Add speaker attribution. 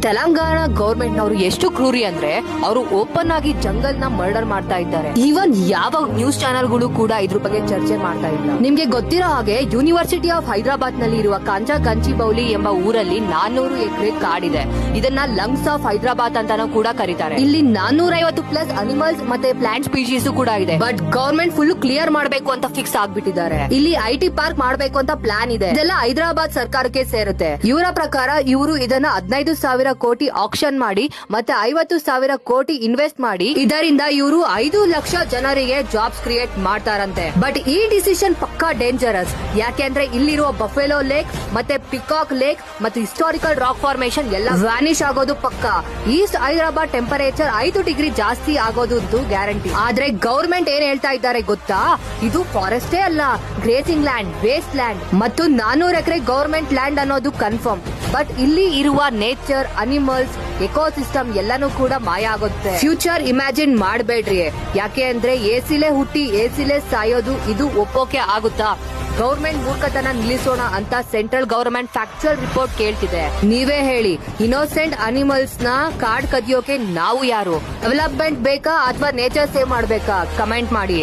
Speaker 1: Telangana government ನವರು ಎಷ್ಟು ಕ್ರೂರಿ ಅಂದ್ರೆ ಅವರು ಓಪನ್ ಆಗಿ ಜಂಗಲ್ ನ ಮರ್ಡರ್ ಮಾಡ್ತಾ ಇದ್ದಾರೆ. ಈವನ್ ಯಾವ ನ್ಯೂಸ್ ಚಾನೆಲ್ ಗಳು ಕೂಡ ಇದ್ರ ಬಗ್ಗೆ ಚರ್ಚೆ ಮಾಡ್ತಾ ಇಲ್ಲ. ನಿಮ್ಗೆ ಗೊತ್ತಿರೋ ಹಾಗೆ ಯೂನಿವರ್ಸಿಟಿ ಆಫ್ ಹೈದರಾಬಾದ್ ನಲ್ಲಿ ಇರುವ ಕಾಂಚಾ ಗಂಚಿಬೌಲಿ ಎಂಬ ಊರಲ್ಲಿ 400 ಎಕರೆ ಕಾಡಿದೆ. ಇದನ್ನ ಲಂಗ್ಸ್ ಆಫ್ ಹೈದರಾಬಾದ್ ಅಂತಾನೂ ಕೂಡ ಕರೀತಾರೆ. ಇಲ್ಲಿ 450+ ಅನಿಮಲ್ಸ್ ಮತ್ತೆ ಪ್ಲಾಂಟ್ ಸ್ಪೀಶೀಸ್ ಕೂಡ ಇದೆ. ಬಟ್ ಗವರ್ಮೆಂಟ್ ಫುಲ್ ಕ್ಲಿಯರ್ ಮಾಡಬೇಕು ಅಂತ ಫಿಕ್ಸ್ ಆಗ್ಬಿಟ್ಟಿದ್ದಾರೆ. ಇಲ್ಲಿ IT ಪಾರ್ಕ್ ಮಾಡಬೇಕು ಅಂತ ಪ್ಲಾನ್ ಇದೆ. ಇದೆಲ್ಲ ಹೈದರಾಬಾದ್ ಸರ್ಕಾರಕ್ಕೆ ಸೇರುತ್ತೆ. ಇವರ ಪ್ರಕಾರ ಇವರು ಇದನ್ನ 15,000 ಕೋಟಿ ಆಕ್ಷನ್ ಮಾಡಿ ಮತ್ತೆ 50,000 ಕೋಟಿ ಇನ್ವೆಸ್ಟ್ ಮಾಡಿ ಇದರಿಂದ ಇವರು 5 ಲಕ್ಷ ಜನರಿಗೆ ಜಾಬ್ಸ್ ಕ್ರಿಯೇಟ್ ಮಾಡ್ತಾರಂತೆ. ಬಟ್ ಈ ಡಿಸಿಷನ್ ಪಕ್ಕಾ ಡೇಂಜರಸ್. ಯಾಕೆಂದ್ರೆ ಇಲ್ಲಿರುವ ಬಫೆಲೋ ಲೇಕ್ ಮತ್ತೆ ಪಿಕಾಕ್ ಲೇಕ್ ಮತ್ತೆ ಹಿಸ್ಟಾರಿಕಲ್ ರಾಕ್ ಫಾರ್ಮೇಶನ್ ಎಲ್ಲ ವ್ಯಾನಿಶ್ ಆಗೋದು ಪಕ್ಕಾ. ಈಸ್ಟ್ ಹೈದರಾಬಾದ್ ಟೆಂಪರೇಚರ್ 5 ಡಿಗ್ರಿ ಜಾಸ್ತಿ ಆಗೋದು ಗ್ಯಾರಂಟಿ. ಆದ್ರೆ ಗವರ್ಮೆಂಟ್ ಏನ್ ಹೇಳ್ತಾ ಇದ್ದಾರೆ ಗೊತ್ತಾ, ಇದು ಫಾರೆಸ್ಟೇ ಅಲ್ಲ, ಗ್ರೇಸಿಂಗ್ ಲ್ಯಾಂಡ್, ವೇಸ್ಟ್ ಲ್ಯಾಂಡ್ ಮತ್ತು 400 ಎಕರೆ ಗವರ್ಮೆಂಟ್ ಲ್ಯಾಂಡ್ ಅನ್ನೋದು ಕನ್ಫರ್ಮ್. ಬಟ್ ಇಲ್ಲಿ ಇರುವ ನೇಚರ್, ಅನಿಮಲ್ಸ್, ಎಕೋಸಿಸ್ಟಮ್ ಎಲ್ಲಾನು ಕೂಡ ಮಾಯ ಆಗುತ್ತೆ. ಫ್ಯೂಚರ್ ಇಮ್ಯಾಜಿನ್ ಮಾಡಬೇಡ್ರಿ. ಯಾಕೆ ಅಂದ್ರೆ ಎಸಿಲೇ ಹುಟ್ಟಿ ಎಸಿಲೇ ಸಾಯೋದು ಇದು ಒಪ್ಪೋಕೆ ಆಗುತ್ತಾ? ಗವರ್ಮೆಂಟ್ ಮೂರ್ಖತನ ನಿಲ್ಲಿಸೋಣ ಅಂತ ಸೆಂಟ್ರಲ್ ಗವರ್ಮೆಂಟ್ ಫ್ಯಾಕ್ಚುಯಲ್ ರಿಪೋರ್ಟ್ ಕೇಳ್ತಿದೆ. ನೀವೇ ಹೇಳಿ, ಇನ್ನೋಸೆಂಟ್ ಅನಿಮಲ್ಸ್ ನ ಕಾಡ್ ಕದಿಯೋಕೆ ನಾವು ಯಾರು? ಡೆವಲಪ್ಮೆಂಟ್ ಬೇಕಾ ಅಥವಾ ನೇಚರ್ ಸೇವ್ ಮಾಡ್ಬೇಕಾ? ಕಮೆಂಟ್ ಮಾಡಿ.